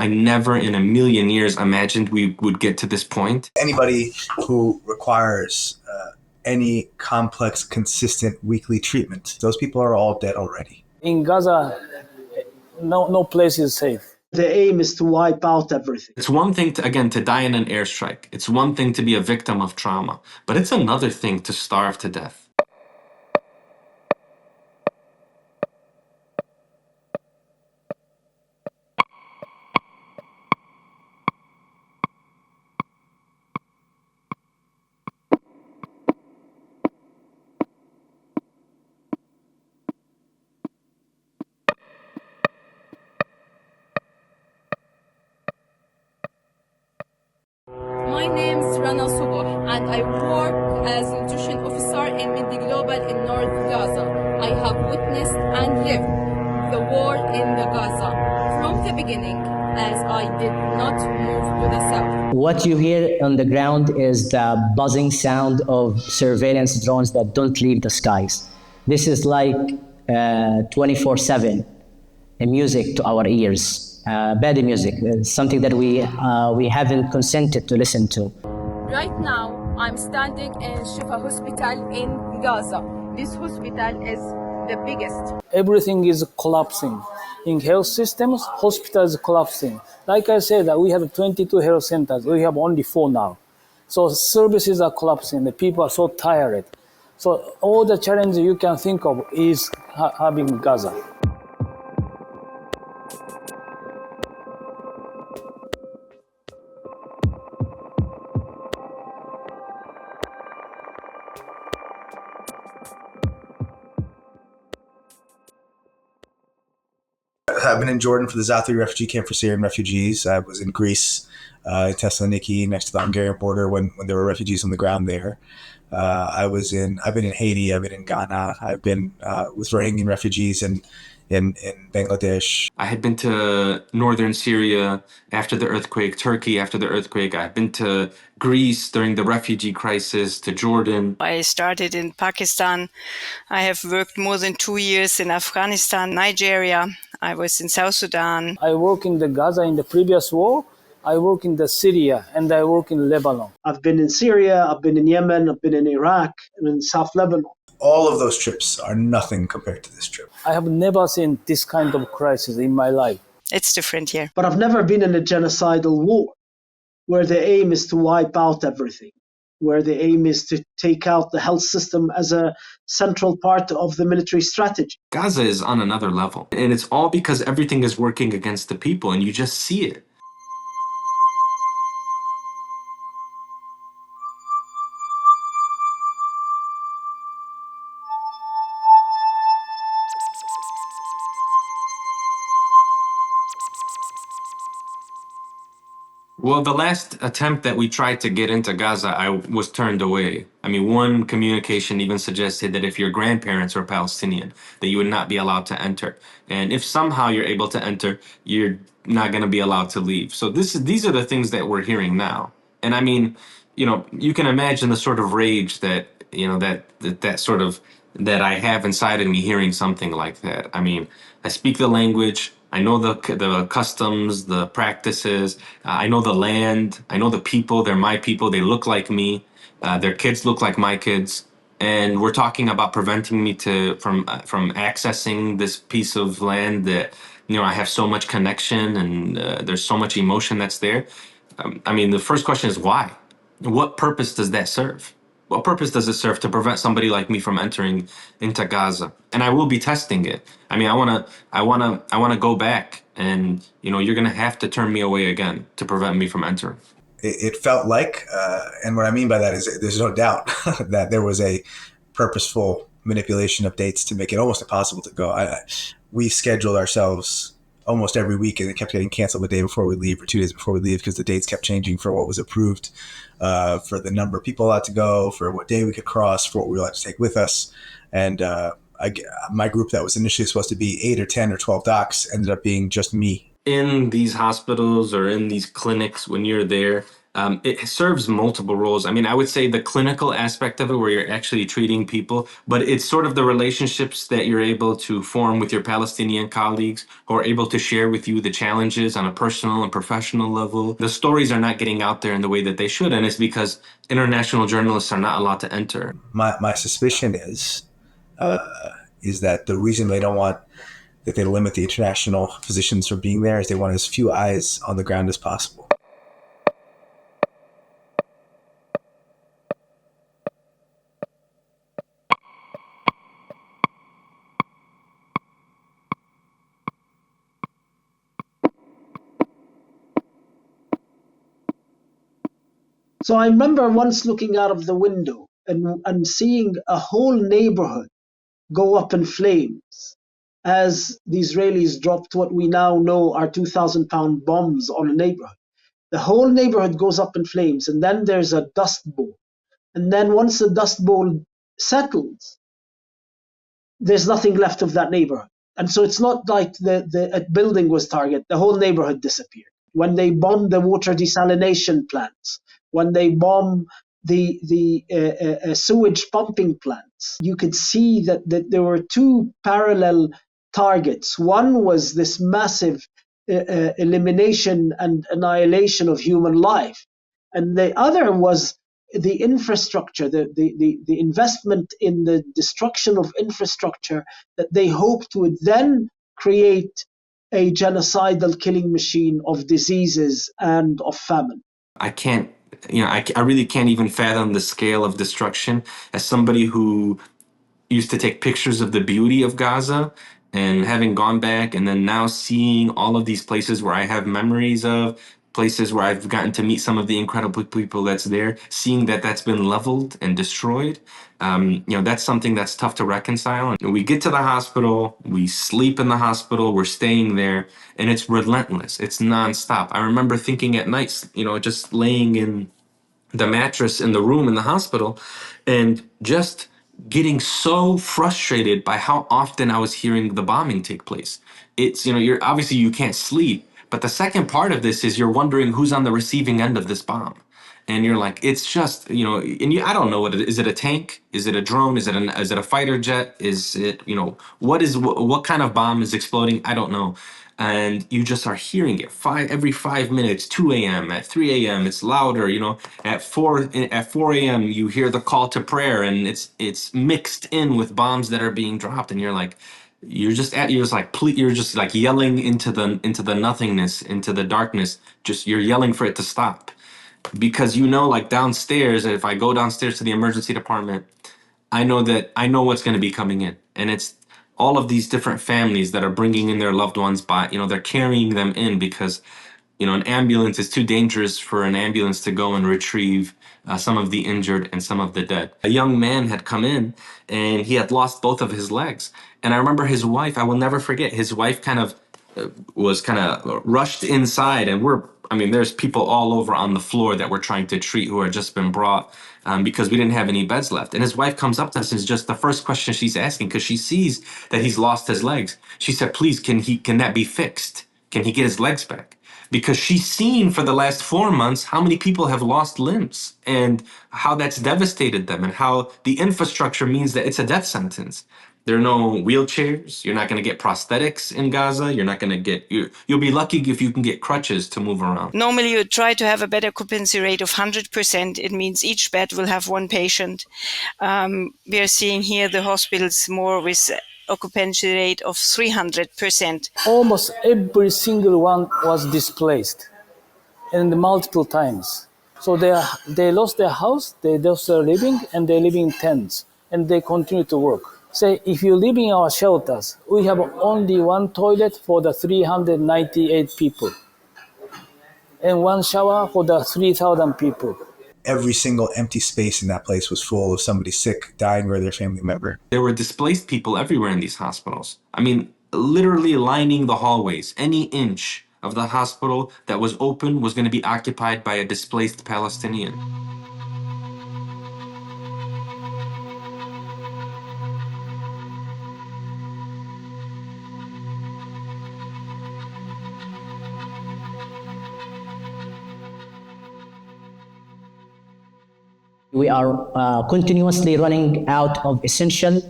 I never in a million years imagined we would get to this point. Anybody who requires any complex, consistent weekly treatment, those people are all dead already. In Gaza, no place is safe. The aim is to wipe out everything. It's one thing, to die in an airstrike. It's one thing to be a victim of trauma. But it's another thing to starve to death. My name is Rana and I work as nutrition officer in Midi Global in North Gaza. I have witnessed and lived the war in the Gaza from the beginning, as I did not move to the south. What you hear on the ground is the buzzing sound of surveillance drones that don't leave the skies. This is like 24/7 music to our ears. Bad music, something that we haven't consented to listen to. Right now, I'm standing in Shifa Hospital in Gaza. This hospital is the biggest. Everything is collapsing. In health systems, hospitals collapsing. Like I said, we have 22 health centers. We have only 4 now. So services are collapsing. The people are so tired. So all the challenges you can think of is having Gaza. I've been in Jordan for the Zaatari refugee camp for Syrian refugees. I was in Greece, in Thessaloniki, next to the Hungarian border when there were refugees on the ground there. I've been in Haiti. I've been in Ghana. I've been with Rohingya refugees in Bangladesh. I had been to northern Syria after the earthquake, Turkey after the earthquake. I've been to Greece during the refugee crisis, to Jordan. I started in Pakistan. I have worked more than 2 years in Afghanistan, Nigeria. I was in South Sudan. I work in the Gaza in the previous war. I work in the Syria and I work in Lebanon. I've been in Syria, I've been in Yemen, I've been in Iraq, and in South Lebanon. All of those trips are nothing compared to this trip. I have never seen this kind of crisis in my life. It's different here. But I've never been in a genocidal war where the aim is to wipe out everything, where the aim is to take out the health system as a central part of the military strategy. Gaza is on another level. And it's all because everything is working against the people and you just see it. Well, the last attempt that we tried to get into Gaza, I was turned away. I mean, one communication even suggested that if your grandparents were Palestinian, that you would not be allowed to enter. And if somehow you're able to enter, you're not going to be allowed to leave. So these are the things that we're hearing now. And I mean, you can imagine the sort of rage that, that I have inside of me hearing something like that. I mean, I speak the language. I know the customs, the practices. I know the land. I know the people. They're my people. They look like me. Their kids look like my kids. And we're talking about preventing me from accessing this piece of land that I have so much connection and there's so much emotion that's there. I mean, the first question is why? What purpose does that serve? What purpose does it serve to prevent somebody like me from entering into Gaza? And I will be testing it. I mean, I want to go back, and you're going to have to turn me away again to prevent me from entering. It felt like, and what I mean by that is there's no doubt that there was a purposeful manipulation of dates to make it almost impossible to go. We scheduled ourselves almost every week, and it kept getting canceled the day before we leave or 2 days before we leave because the dates kept changing for what was approved, for the number of people allowed to go, for what day we could cross, for what we were allowed to take with us. And my group that was initially supposed to be 8 or 10 or 12 docs ended up being just me. In these hospitals or in these clinics, when you're there, It serves multiple roles. I mean, I would say the clinical aspect of it, where you're actually treating people, but it's sort of the relationships that you're able to form with your Palestinian colleagues who are able to share with you the challenges on a personal and professional level. The stories are not getting out there in the way that they should, and it's because international journalists are not allowed to enter. My suspicion is that the reason they don't want that they limit the international physicians from being there is they want as few eyes on the ground as possible. So I remember once looking out of the window and seeing a whole neighborhood go up in flames as the Israelis dropped what we now know are 2,000-pound bombs on a neighborhood. The whole neighborhood goes up in flames, and then there's a dust bowl. And then once the dust bowl settles, there's nothing left of that neighborhood. And so it's not like the building was targeted, the whole neighborhood disappeared. When they bomb the water desalination plants, when they bomb the sewage pumping plants, you could see that there were two parallel targets. One was this massive elimination and annihilation of human life, and the other was the infrastructure, the investment in the destruction of infrastructure that they hoped would then create a genocidal killing machine of diseases and of famine. I can't, I really can't even fathom the scale of destruction as somebody who used to take pictures of the beauty of Gaza, and having gone back and then now seeing all of these places where I have memories of, places where I've gotten to meet some of the incredible people that's there, seeing that that's been leveled and destroyed. That's something that's tough to reconcile. And we get to the hospital, we sleep in the hospital, we're staying there, and it's relentless. It's nonstop. I remember thinking at nights, just laying in the mattress in the room in the hospital and just getting so frustrated by how often I was hearing the bombing take place. It's, you're obviously you can't sleep, but the second part of this is you're wondering who's on the receiving end of this bomb. And you're like, it's just, I don't know what it is. Is it a tank? Is it a drone? Is it a fighter jet? Is it, what kind of bomb is exploding? I don't know. And you just are hearing it every 5 minutes, 2 a.m., at 3 a.m., it's louder, at 4 a.m., you hear the call to prayer, and it's mixed in with bombs that are being dropped. And you're like, you're just like yelling into the nothingness, into the darkness. You're yelling for it to stop. Because like downstairs, if I go downstairs to the emergency department, I know what's going to be coming in, and it's all of these different families that are bringing in their loved ones by, they're carrying them in because, an ambulance is too dangerous for an ambulance to go and retrieve some of the injured and some of the dead. A young man had come in and he had lost both of his legs. And I remember his wife, I will never forget, his wife was kind of rushed inside, and there's people all over on the floor that we're trying to treat who had just been brought because we didn't have any beds left. And his wife comes up to us, and it's just the first question she's asking, because she sees that he's lost his legs. She said, please, can that be fixed? Can he get his legs back? Because she's seen for the last 4 months how many people have lost limbs and how that's devastated them, and how the infrastructure means that it's a death sentence. There are no wheelchairs. You're not going to get prosthetics in Gaza. You're not going to get, you'll be lucky if you can get crutches to move around. Normally, you try to have a bed occupancy rate of 100%. It means each bed will have one patient. We are seeing here the hospitals more with occupancy rate of 300%. Almost every single one was displaced, and multiple times. So they lost their house, they lost their living, and they live in tents, and they continue to work. Say, if you live in our shelters, we have only one toilet for the 398 people, and one shower for the 3,000 people. Every single empty space in that place was full of somebody sick, dying, or their family member. There were displaced people everywhere in these hospitals. Literally lining the hallways. Any inch of the hospital that was open was going to be occupied by a displaced Palestinian. We are continuously running out of essential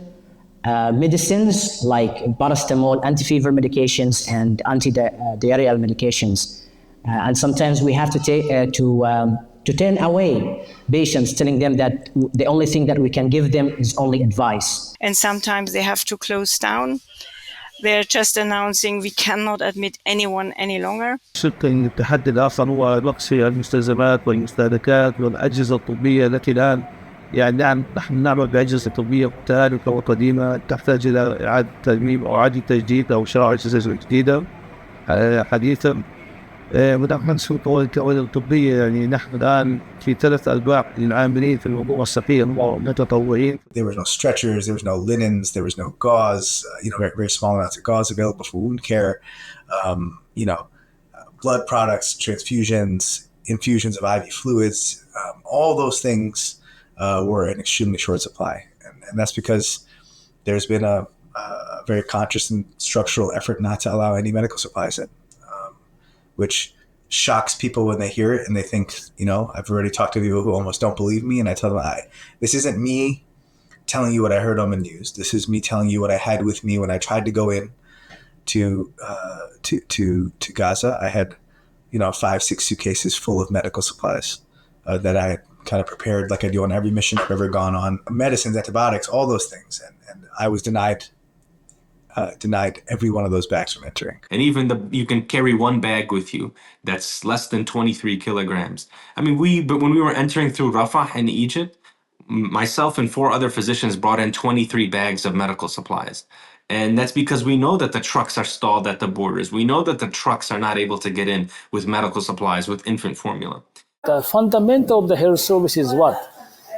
medicines like paracetamol, anti-fever medications, and anti-diarrheal medications. And sometimes we have to turn away patients, telling them that the only thing that we can give them is only advice. And sometimes they have to close down. They're just announcing we cannot admit anyone any longer. التحدي الآخر هو نقص المستلزمات والمستهلكات والأجهزة الطبية التي الآن نحن نعمل بأجهزة طبية متهالكة وقديمة تحتاج إلى إعادة ترميم أو إعادة تجديد أو شراء أجهزة جديدة حديثة. ونحن نسوق الكوادر الطبية نحن الآن في 3 أرباع للعاملين في الموضوع الصحي متطوعين. There was no stretchers, there was no linens, there was no gauze, very, very small amounts of gauze available for wound care, blood products, transfusions, infusions of IV fluids, all those things were in extremely short supply. And that's because there's been a very conscious and structural effort not to allow any medical supplies in. Which shocks people when they hear it and they think, I've already talked to people who almost don't believe me. And I tell them, this isn't me telling you what I heard on the news. This is me telling you what I had with me when I tried to go in to Gaza. I had, 5-6 suitcases full of medical supplies that I had kind of prepared like I do on every mission I've ever gone on. Medicines, antibiotics, all those things. And I was denied every one of those bags from entering. And even you can carry one bag with you that's less than 23 kilograms. I mean, but when we were entering through Rafah in Egypt, myself and 4 other physicians brought in 23 bags of medical supplies. And that's because we know that the trucks are stalled at the borders. We know that the trucks are not able to get in with medical supplies, with infant formula. The fundamental of the health service is what?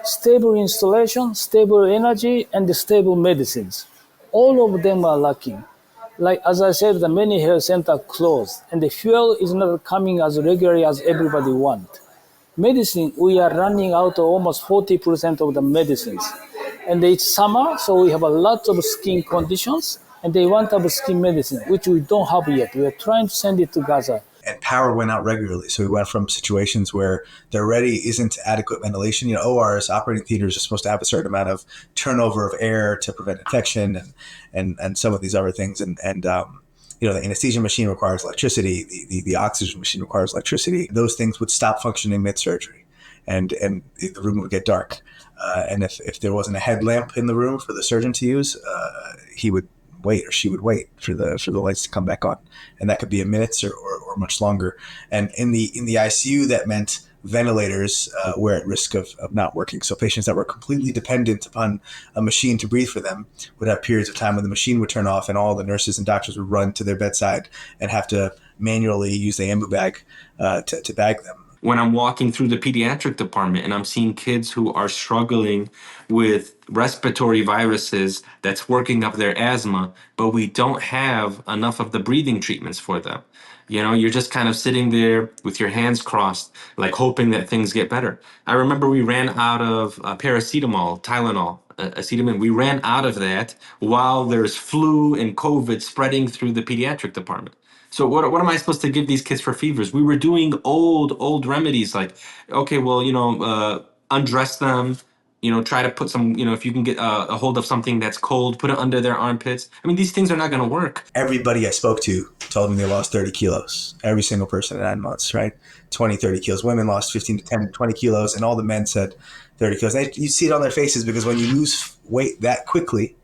Stable installation, stable energy, and the stable medicines. All of them are lacking. Like, as I said, the many health centers closed, and the fuel is not coming as regularly as everybody wants. Medicine, we are running out of almost 40% of the medicines. And it's summer, so we have a lot of skin conditions, and they want to have skin medicine, which we don't have yet. We are trying to send it to Gaza. And power went out regularly. So we went from situations where there already isn't adequate ventilation. ORs, operating theaters, are supposed to have a certain amount of turnover of air to prevent infection and some of these other things. And the anesthesia machine requires electricity. The oxygen machine requires electricity. Those things would stop functioning mid-surgery and the room would get dark. And if there wasn't a headlamp in the room for the surgeon to use, he would wait, or she would wait for the lights to come back on, and that could be a minutes or much longer. And in the ICU, that meant ventilators were at risk of not working. So patients that were completely dependent upon a machine to breathe for them would have periods of time when the machine would turn off, and all the nurses and doctors would run to their bedside and have to manually use the ambu bag to bag them. When I'm walking through the pediatric department and I'm seeing kids who are struggling with respiratory viruses that's working up their asthma, but we don't have enough of the breathing treatments for them. You're just kind of sitting there with your hands crossed, like hoping that things get better. I remember we ran out of paracetamol, Tylenol, acetamin. We ran out of that while there's flu and COVID spreading through the pediatric department. So what am I supposed to give these kids for fevers? We were doing old remedies like, okay, well, undress them, try to put some, if you can get a hold of something that's cold, put it under their armpits. I mean, these things are not going to work. Everybody I spoke to told me they lost 30 kilos. Every single person in 9 months, right? 20, 30 kilos. Women lost 15 to 10, 20 kilos, and all the men said 30 kilos. And you see it on their faces because when you lose weight that quickly,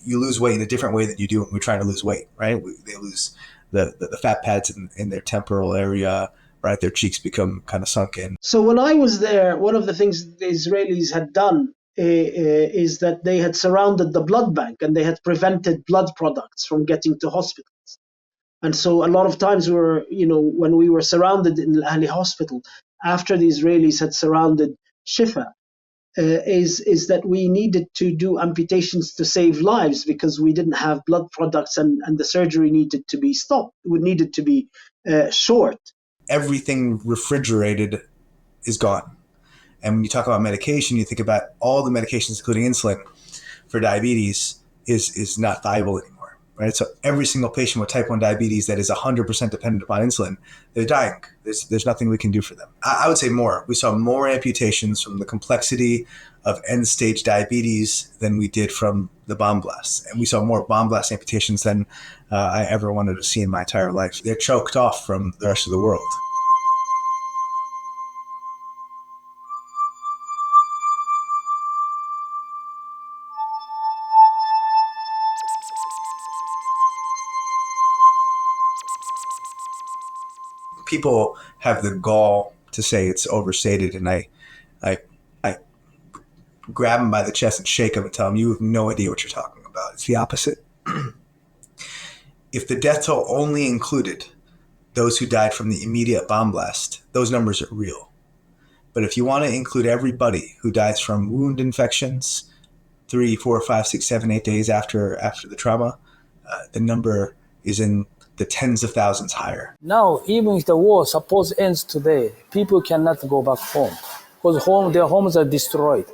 you lose weight in a different way than you do when we're trying to lose weight, right? They lose the fat pads in their temporal area, right? Their cheeks become kind of sunken. So when I was there, one of the things the Israelis had done is that they had surrounded the blood bank and they had prevented blood products from getting to hospitals. And so a lot of times when we were surrounded in Al Ahli hospital, after the Israelis had surrounded Shifa, is that we needed to do amputations to save lives because we didn't have blood products and the surgery needed to be stopped. It needed to be short. Everything refrigerated is gone. And when you talk about medication, you think about all the medications, including insulin for diabetes, is not viable anymore. right? So every single patient with type 1 diabetes that is 100% dependent upon insulin, they're dying. There's nothing we can do for them. I would say more. We saw more amputations from the complexity of end-stage diabetes than we did from the bomb blasts. And we saw more bomb blast amputations than I ever wanted to see in my entire life. They're choked off from the rest of the world. People have the gall to say it's overstated, and I grab them by the chest and shake them and tell them, you have no idea what you're talking about. It's the opposite. If the death toll only included those who died from the immediate bomb blast, those numbers are real. But if you want to include everybody who dies from wound infections 3, 4, 5, 6, 7, 8 days after the trauma, the number is in the tens of thousands higher. Now, even if the war suppose ends today, people cannot go back home because their homes are destroyed.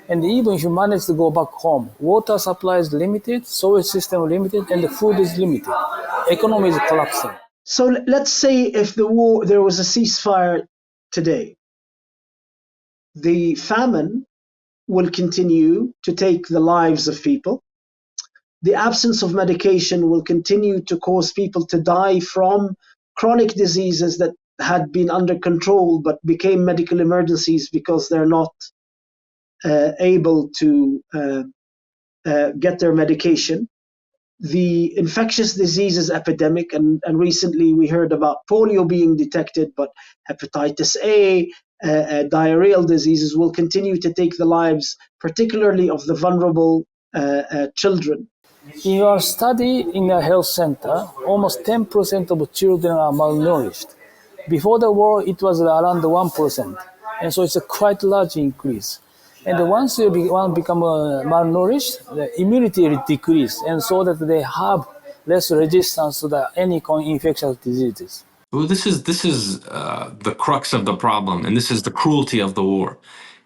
And even if you manage to go back home, water supply is limited, sewage system limited, and the food is limited. Economy is collapsing. So let's say if there was a ceasefire today, the famine will continue to take the lives of people. The absence of medication will continue to cause people to die from chronic diseases that had been under control but became medical emergencies because they're not able to get their medication. The infectious diseases epidemic, and recently we heard about polio being detected, but hepatitis A, diarrheal diseases will continue to take the lives, particularly of the vulnerable children. In your study in a health center, almost 10% of children are malnourished. Before the war, it was around 1%. And so it's a quite large increase. And once you become malnourished, the immunity decreases, and so that they have less resistance to any infectious diseases. Well, this is the crux of the problem, and this is the cruelty of the war.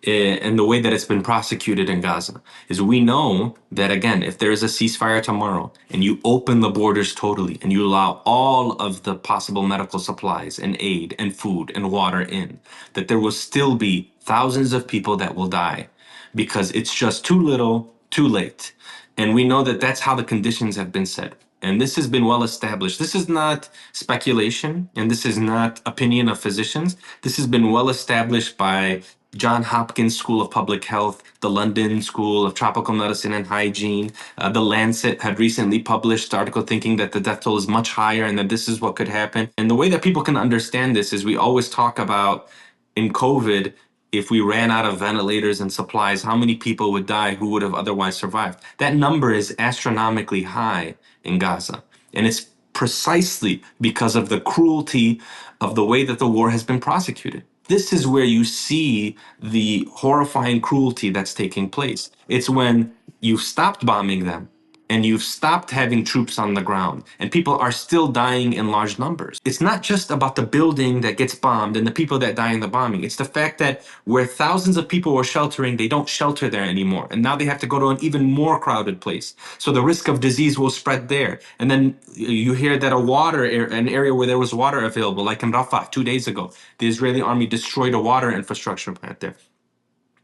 And the way that it's been prosecuted in Gaza is we know that, again, if there is a ceasefire tomorrow and you open the borders totally and you allow all of the possible medical supplies and aid and food and water in, that there will still be thousands of people that will die because it's just too little, too late. And we know that that's how the conditions have been set. And this has been well established. This is not speculation, and this is not opinion of physicians. This has been well established by John Hopkins School of Public Health, the London School of Tropical Medicine and Hygiene. The Lancet had recently published an article thinking that the death toll is much higher and that this is what could happen. And the way that people can understand this is we always talk about in COVID, if we ran out of ventilators and supplies, how many people would die who would have otherwise survived? That number is astronomically high in Gaza. And it's precisely because of the cruelty of the way that the war has been prosecuted. This is where you see the horrifying cruelty that's taking place. It's when you've stopped bombing them and you've stopped having troops on the ground and people are still dying in large numbers. It's not just about the building that gets bombed and the people that die in the bombing. It's the fact that where thousands of people were sheltering, they don't shelter there anymore. And now they have to go to an even more crowded place. So the risk of disease will spread there. And then you hear that an area where there was water available, like in Rafah 2 days ago, the Israeli army destroyed a water infrastructure plant there.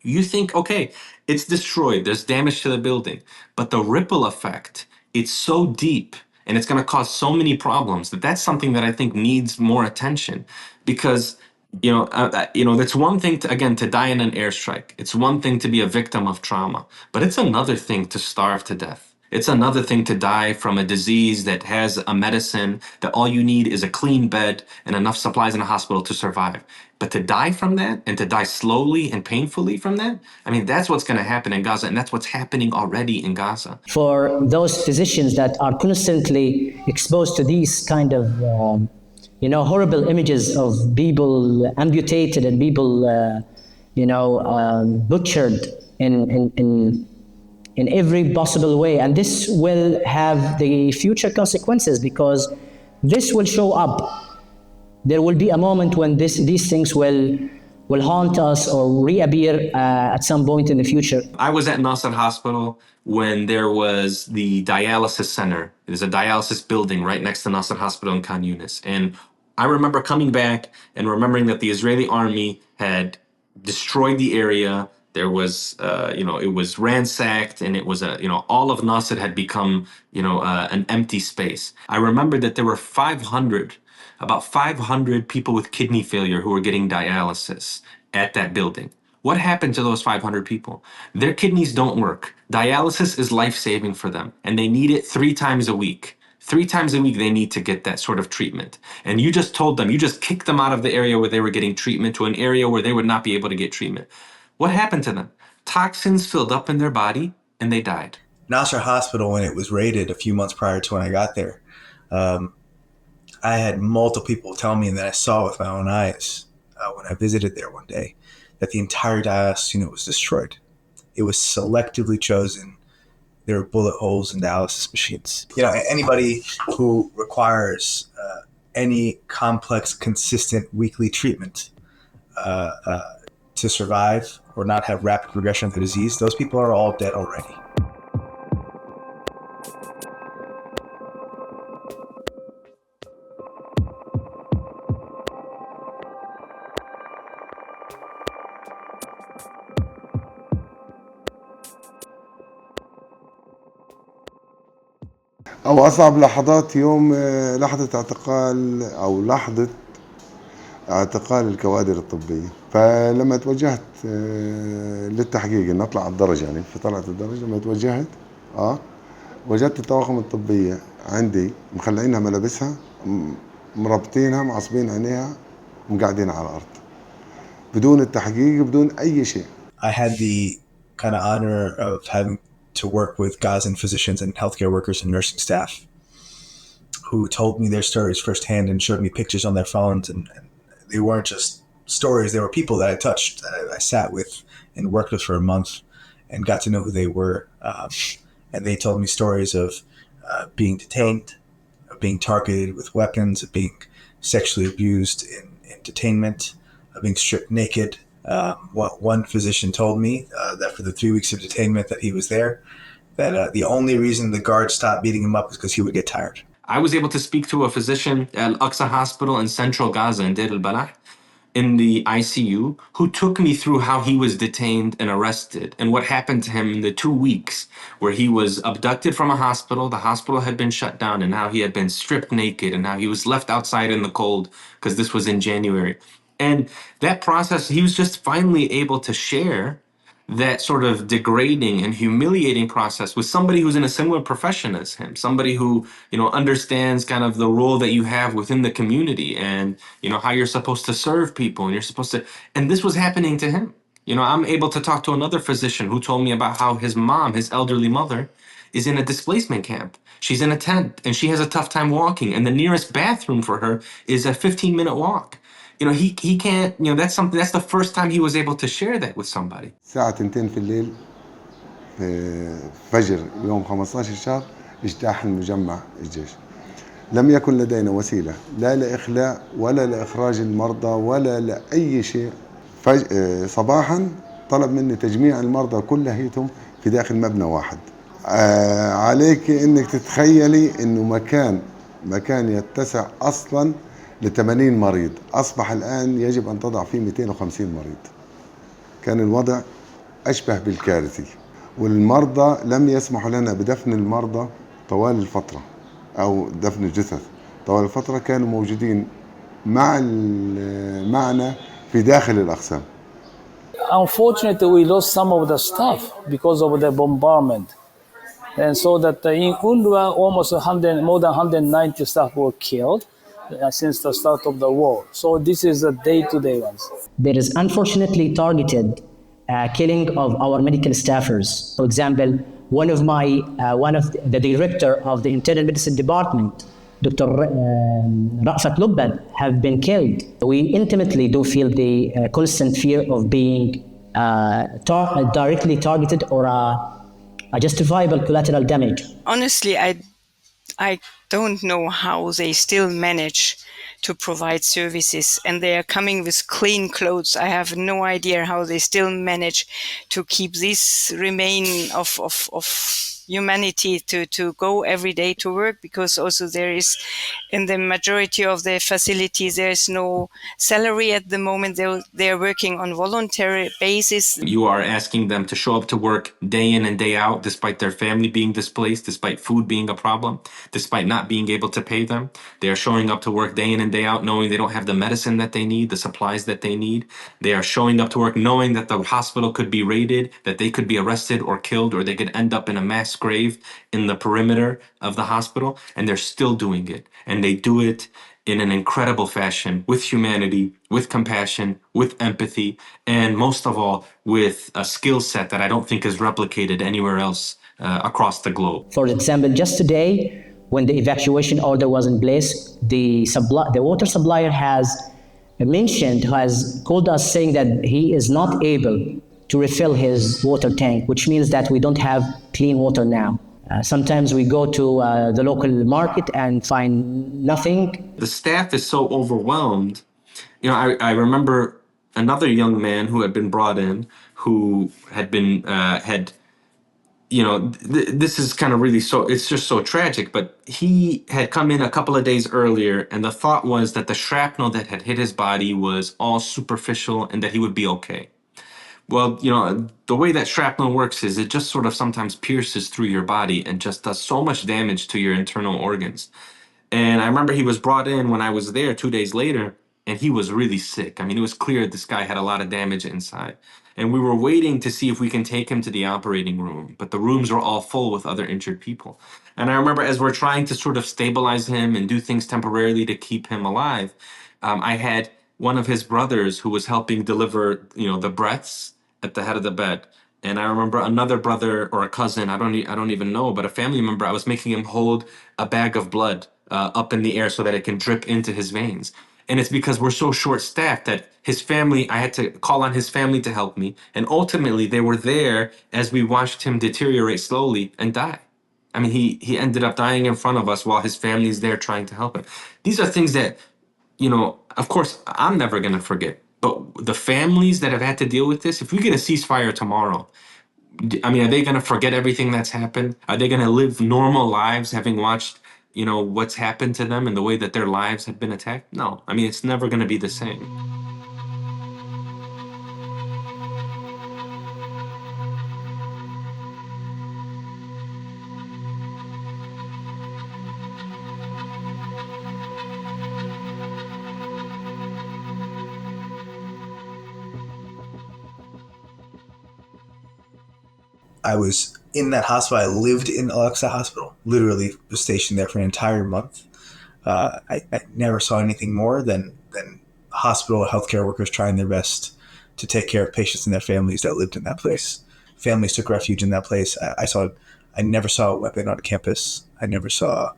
You think, okay, it's destroyed, there's damage to the building, but the ripple effect, it's so deep and it's going to cause so many problems that's something that I think needs more attention because, that's one thing to die in an airstrike. It's one thing to be a victim of trauma, but it's another thing to starve to death. It's another thing to die from a disease that has a medicine that all you need is a clean bed and enough supplies in a hospital to survive. But to die from that and to die slowly and painfully from that, I mean, that's what's going to happen in Gaza. And that's what's happening already in Gaza. For those physicians that are constantly exposed to these kind of, horrible images of people amputated and people, butchered in every possible way. And this will have the future consequences because this will show up. There will be a moment when these things will haunt us or reappear at some point in the future. I was at Nasser Hospital when there was the dialysis center There's a dialysis building right next to Nasser Hospital in Khan Yunis. And I remember coming back and remembering that the Israeli army had destroyed the area. There was, it was ransacked, and it was all of Nasser had become, an empty space. I remember that there were about 500 people with kidney failure who were getting dialysis at that building. What happened to those 500 people? Their kidneys don't work. Dialysis is life-saving for them, and they need it 3 times a week. 3 times a week, they need to get that sort of treatment. And you just kicked them out of the area where they were getting treatment to an area where they would not be able to get treatment. What happened to them? Toxins filled up in their body, and they died. Nasser Hospital, when it was raided a few months prior to when I got there, I had multiple people tell me, and that I saw with my own eyes when I visited there one day, that the entire dialysis unit was destroyed. It was selectively chosen. There were bullet holes in dialysis machines. Anybody who requires any complex, consistent weekly treatment to survive or not have rapid progression of the disease, those people are all dead already. أو أصعب لحظات يوم لحظة اعتقال أو لحظة اعتقال الكوادر الطبية. فلما توجهت للتحقيق إن أطلع الدرج، يعني فطلعت الدرج، لما توجهت وجدت الطواقم الطبية عندي مخلعينها ملابسها، مربطينها، معصبين عينيها، ومقاعدين على الأرض بدون التحقيق، بدون أي شيء. I had the kind of honor of having to work with Gazan physicians and healthcare workers and nursing staff who told me their stories firsthand and showed me pictures on their phones. And they weren't just stories, they were people that I touched, that I sat with and worked with for a month and got to know who they were. And they told me stories of being detained, of being targeted with weapons, of being sexually abused in detainment, of being stripped naked. One physician told me that for the 3 weeks of detainment that he was there, that the only reason the guards stopped beating him up is because he would get tired. I was able to speak to a physician at Al-Aqsa Hospital in central Gaza in Deir al-Balah in the ICU who took me through how he was detained and arrested and what happened to him in the 2 weeks where he was abducted from a hospital. The hospital had been shut down, and how he had been stripped naked, and how he was left outside in the cold because this was in January. And that process, he was just finally able to share that sort of degrading and humiliating process with somebody who's in a similar profession as him, somebody who, understands kind of the role that you have within the community, and, how you're supposed to serve people, and you're supposed to, and this was happening to him. I'm able to talk to another physician who told me about how his mom, his elderly mother, is in a displacement camp. She's in a tent and she has a tough time walking, and the nearest bathroom for her is a 15-minute walk. He can't, that's the first time he was able to share that with somebody. الساعة 2 في الليل فجر يوم 15 شهر اجتاح المجمع الجيش. لم يكن لدينا وسيلة لا لإخلاء ولا لإخراج المرضى ولا لأي شيء. صباحا طلب مني تجميع المرضى كلهم في داخل مبنى واحد. عليك انك تتخيلي انه مكان يتسع اصلا ل80 مريض، أصبح الآن يجب أن تضع فيه 250 مريض. كان الوضع أشبه بالكارثي، والمرضى لم يسمحوا لنا بدفن المرضى طوال الفترة، أو دفن الجثث طوال الفترة. كانوا موجودين معنا في داخل الأقسام. Unfortunately, we lost some of the staff because of the bombardment. And so that in UNRWA, almost more than 190 staff were killed since the start of the war. So this is the day-to-day ones. There is unfortunately targeted killing of our medical staffers. For example, one of the director of the internal medicine department, Dr. Ra'fat Lubbad, have been killed. We intimately do feel the constant fear of being directly targeted or a justifiable collateral damage. Honestly, I don't know how they still manage to provide services, and they are coming with clean clothes. I have no idea how they still manage to keep this remain of humanity to go every day to work, because also there is, in the majority of the facilities, there is no salary at the moment. They're working on voluntary basis. You are asking them to show up to work day in and day out, despite their family being displaced, despite food being a problem, despite not being able to pay them. They are showing up to work day in and day out, knowing they don't have the medicine that they need, the supplies that they need. They are showing up to work knowing that the hospital could be raided, that they could be arrested or killed, or they could end up in a mass grave in the perimeter of the hospital. And they're still doing it. And they do it in an incredible fashion, with humanity, with compassion, with empathy, and most of all, with a skill set that I don't think is replicated anywhere else across the globe. For example, just today, when the evacuation order was in place, the water supplier has called us saying that he is not able to refill his water tank, which means that we don't have clean water now. Sometimes we go to the local market and find nothing. The staff is so overwhelmed. You know, I remember another young man who had been brought in, who had been, this is kind of really it's just so tragic, but he had come in a couple of days earlier, and the thought was that the shrapnel that had hit his body was all superficial and that he would be okay. Well, the way that shrapnel works is it just sort of sometimes pierces through your body and just does so much damage to your internal organs. And I remember he was brought in when I was there 2 days later, and he was really sick. I mean, it was clear this guy had a lot of damage inside. And we were waiting to see if we can take him to the operating room, but the rooms were all full with other injured people. And I remember as we're trying to sort of stabilize him and do things temporarily to keep him alive, I had one of his brothers who was helping deliver, the breaths at the head of the bed. And I remember another brother or a cousin, I don't even know, but a family member, I was making him hold a bag of blood up in the air so that it can drip into his veins. And it's because we're so short-staffed that his family, I had to call on his family to help me. And ultimately, they were there as we watched him deteriorate slowly and die. I mean, he ended up dying in front of us while his family's there trying to help him. These are things that, of course, I'm never going to forget. But the families that have had to deal with this, if we get a ceasefire tomorrow, I mean, are they going to forget everything that's happened? Are they going to live normal lives having watched, what's happened to them and the way that their lives have been attacked? No. I mean, it's never going to be the same. I was in that hospital. I lived in Al-Aqsa Hospital, literally was stationed there for an entire month. I never saw anything more than hospital healthcare workers trying their best to take care of patients and their families that lived in that place. Families took refuge in that place. I never saw a weapon on campus. I never saw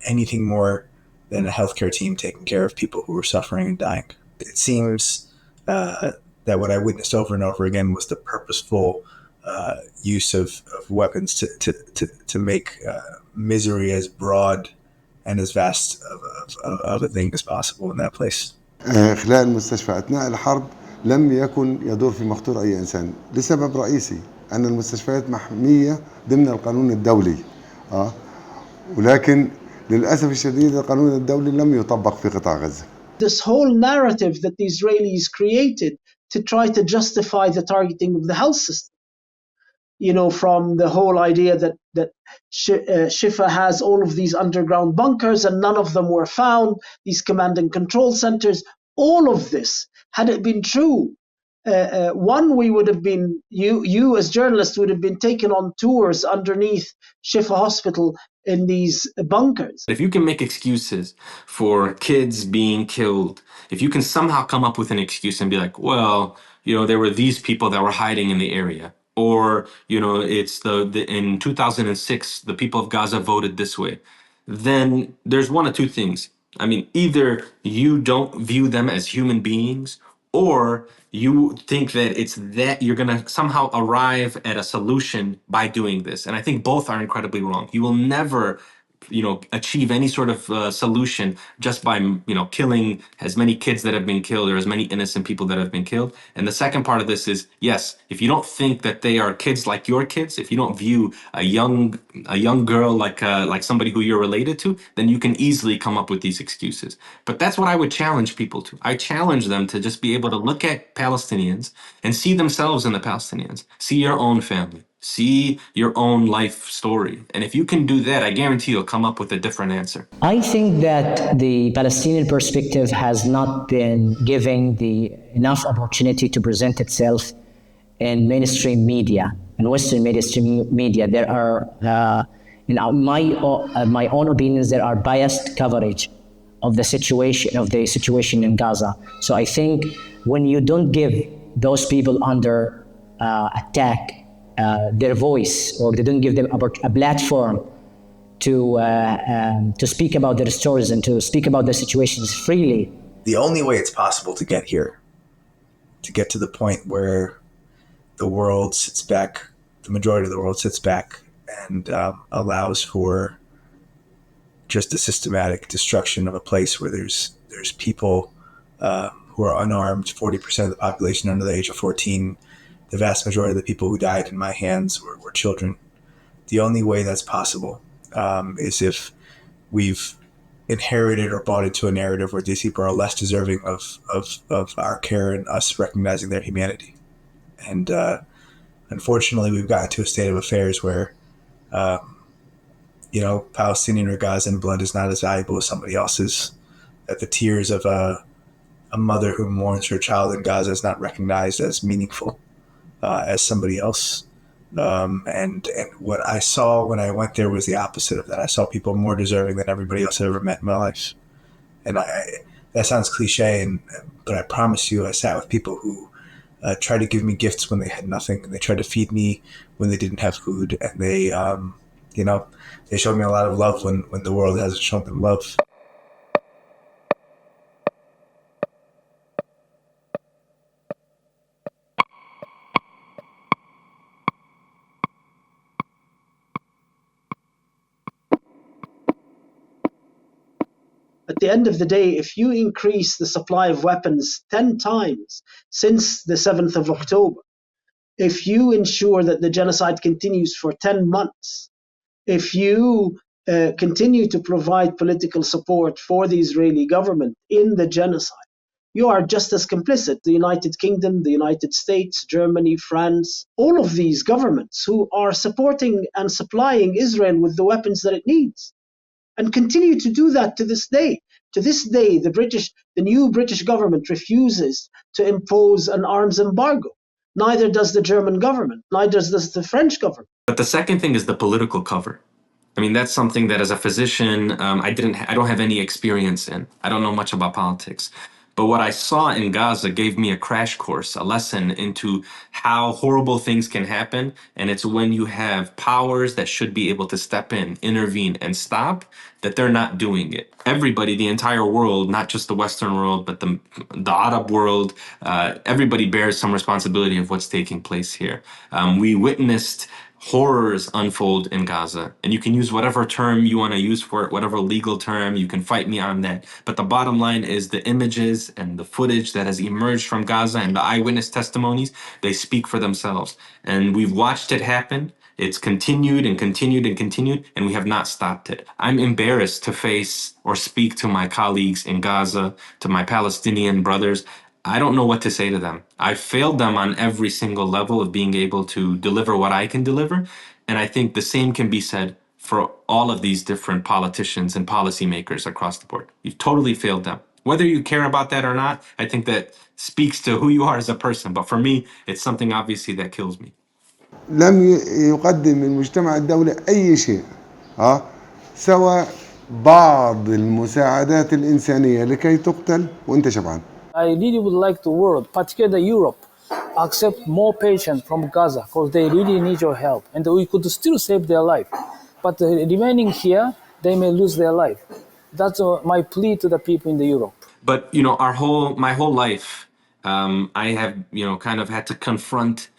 anything more than a healthcare team taking care of people who were suffering and dying. It seems that what I witnessed over and over again was the purposeful use of weapons to make misery as broad and as vast of a thing as possible in that place. خلال المستشفى أثناء الحرب لم يكن يدور في مخطر أي إنسان لسبب رئيسي أن المستشفيات محمية ضمن القانون الدولي ولكن للأسف الشديد القانون الدولي لم يطبق في قطاع غزة. This whole narrative that the Israelis created to try to justify the targeting of the health system, from the whole idea that Shifa has all of these underground bunkers and none of them were found, these command and control centers, all of this, had it been true, we would have been, you as journalists would have been taken on tours underneath Shifa Hospital in these bunkers. If you can make excuses for kids being killed, if you can somehow come up with an excuse and be like, well, there were these people that were hiding in the area, or, it's in 2006, the people of Gaza voted this way, then there's one of two things. I mean, either you don't view them as human beings, or you think that it's that you're going to somehow arrive at a solution by doing this. And I think both are incredibly wrong. You will never achieve any sort of solution just by killing as many kids that have been killed or as many innocent people that have been killed. And the second part of this is, yes, if you don't think that they are kids like your kids, if you don't view a young girl like somebody who you're related to, then you can easily come up with these excuses. But that's what I would challenge people to. I challenge them to just be able to look at Palestinians and see themselves in the Palestinians, see your own family, see your own life story. And if you can do that, I guarantee you'll come up with a different answer. I think that the Palestinian perspective has not been given the enough opportunity to present itself in mainstream media, in Western mainstream media. There are, in my own opinions, there are biased coverage of the situation in Gaza. So I think when you don't give those people under attack their voice, or they don't give them a platform to speak about their stories and to speak about their situations freely. The only way it's possible to get here, to get to the point where the world sits back, the majority of the world sits back and allows for just the systematic destruction of a place where there's people who are unarmed, 40% of the population under the age of 14. The vast majority of the people who died in my hands were children. The only way that's possible is if we've inherited or bought into a narrative where these people are less deserving of our care and us recognizing their humanity. And unfortunately, we've gotten to a state of affairs where, Palestinian or Gazan blood is not as valuable as somebody else's. That the tears of a mother who mourns her child in Gaza is not recognized as meaningful as somebody else. And what I saw when I went there was the opposite of that. I saw people more deserving than everybody else I've ever met in my life. And that sounds cliche, but I promise you, I sat with people who tried to give me gifts when they had nothing, and they tried to feed me when they didn't have food, and they showed me a lot of love when the world hasn't shown them love. At the end of the day, if you increase the supply of weapons 10 times since the 7th of October, if you ensure that the genocide continues for 10 months, if you continue to provide political support for the Israeli government in the genocide, you are just as complicit. The United Kingdom, the United States, Germany, France, all of these governments who are supporting and supplying Israel with the weapons that it needs, and continue to do that to this day. To this day, the new British government refuses to impose an arms embargo. Neither does the German government, neither does the French government. But the second thing is the political cover. I mean, that's something that as a physician, I don't have any experience in. I don't know much about politics. But what I saw in Gaza gave me a crash course, a lesson into how horrible things can happen. And it's when you have powers that should be able to step in, intervene, and stop, that they're not doing it. Everybody, the entire world, not just the Western world, but the Arab world, everybody bears some responsibility of what's taking place here. We witnessed horrors unfold in Gaza, and you can use whatever term you want to use for it, whatever legal term, you can fight me on that. But the bottom line is the images and the footage that has emerged from Gaza and the eyewitness testimonies, they speak for themselves. And we've watched it happen. It's continued and continued and continued, and we have not stopped it. I'm embarrassed to face or speak to my colleagues in Gaza, to my Palestinian brothers. I don't know what to say to them. I failed them on every single level of being able to deliver what I can deliver. And I think the same can be said for all of these different politicians and policymakers across the board. You've totally failed them. Whether you care about that or not, I think that speaks to who you are as a person. But for me, it's something obviously that kills me. لم يقدم المجتمع الدولي أي شيء سوى بعض المساعدات الإنسانية لكي تقتل وأنت شبعان. I really would like the world, particularly Europe, accept more patients from Gaza because they really need your help, and we could still save their life. But remaining here, they may lose their life. That's my plea to the people in the Europe. But my whole life, I have kind of had to confront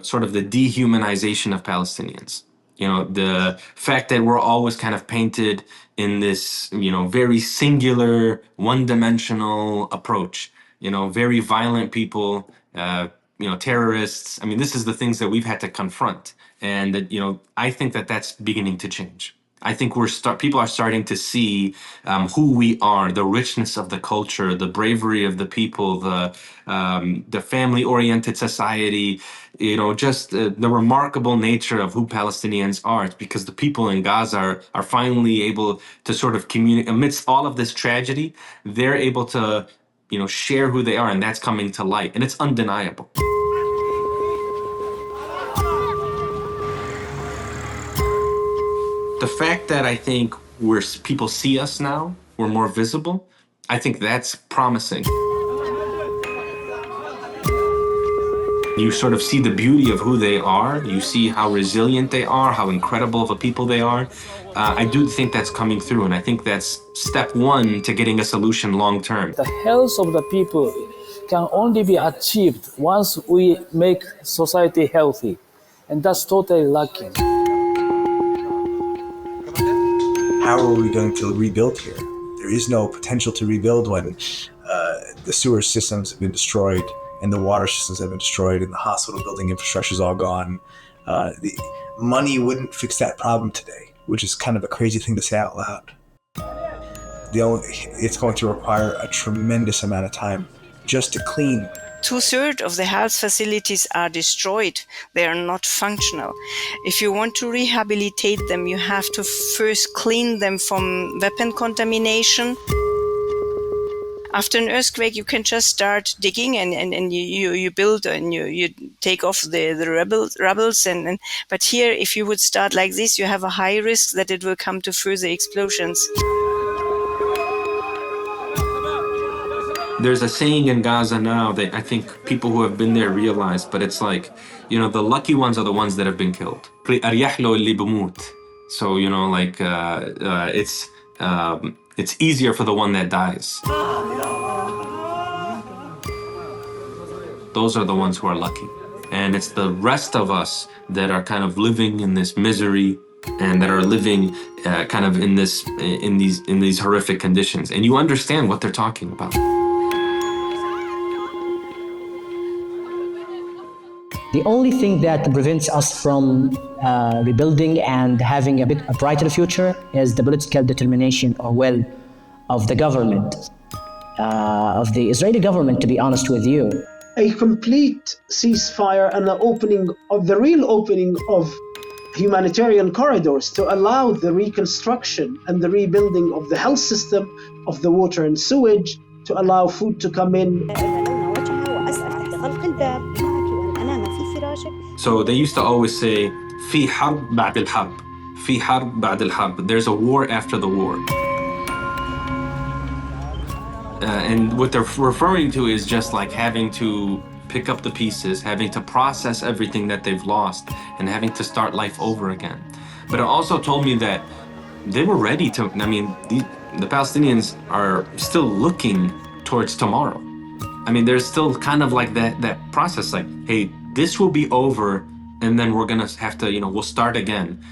sort of the dehumanization of Palestinians. You know, the fact that we're always kind of painted in this, you know, very singular, one-dimensional approach. You know, very violent people, you know, terrorists. I mean, this is the things that we've had to confront, and that, you know, I think that that's beginning to change. I think people are starting to see who we are, the richness of the culture, the bravery of the people, the family-oriented society, you know, just the remarkable nature of who Palestinians are. It's because the people in Gaza are finally able to sort of communicate amidst all of this tragedy. They're able to, you know, share who they are, and that's coming to light, and it's undeniable. The fact that I think people see us now, we're more visible, I think that's promising. You sort of see the beauty of who they are. You see how resilient they are, how incredible of a people they are. I do think that's coming through, and I think that's step one to getting a solution long term. The health of the people can only be achieved once we make society healthy, and that's totally lacking. How are we going to rebuild here? There is no potential to rebuild when the sewer systems have been destroyed and the water systems have been destroyed and the hospital building infrastructure is all gone. The money wouldn't fix that problem today, which is kind of a crazy thing to say out loud. It's going to require a tremendous amount of time just to clean. 2/3 of the health facilities are destroyed. They are not functional. If you want to rehabilitate them, you have to first clean them from weapon contamination. After an earthquake, you can just start digging and you build and you take off the rubbles. But here, if you would start like this, you have a high risk that it will come to further explosions. There's a saying in Gaza now that I think people who have been there realize, but it's like, you know, the lucky ones are the ones that have been killed. So, you know, like, it's easier for the one that dies. Those are the ones who are lucky. And it's the rest of us that are kind of living in this misery and that are living kind of in these horrific conditions. And you understand what they're talking about. The only thing that prevents us from rebuilding and having a brighter future is the political determination or will of the government, of the Israeli government, to be honest with you. A complete ceasefire and the real opening of humanitarian corridors to allow the reconstruction and the rebuilding of the health system, of the water and sewage, to allow food to come in. So they used to always say, في حرب بعد الحرب, في حرب بعد الحرب. There's a war after the war. And what they're referring to is just like having to pick up the pieces, having to process everything that they've lost, and having to start life over again. But it also told me that they were ready to, I mean, the Palestinians are still looking towards tomorrow. I mean, there's still kind of like that process, like, hey, this will be over, and then we're gonna have to, you know, we'll start again.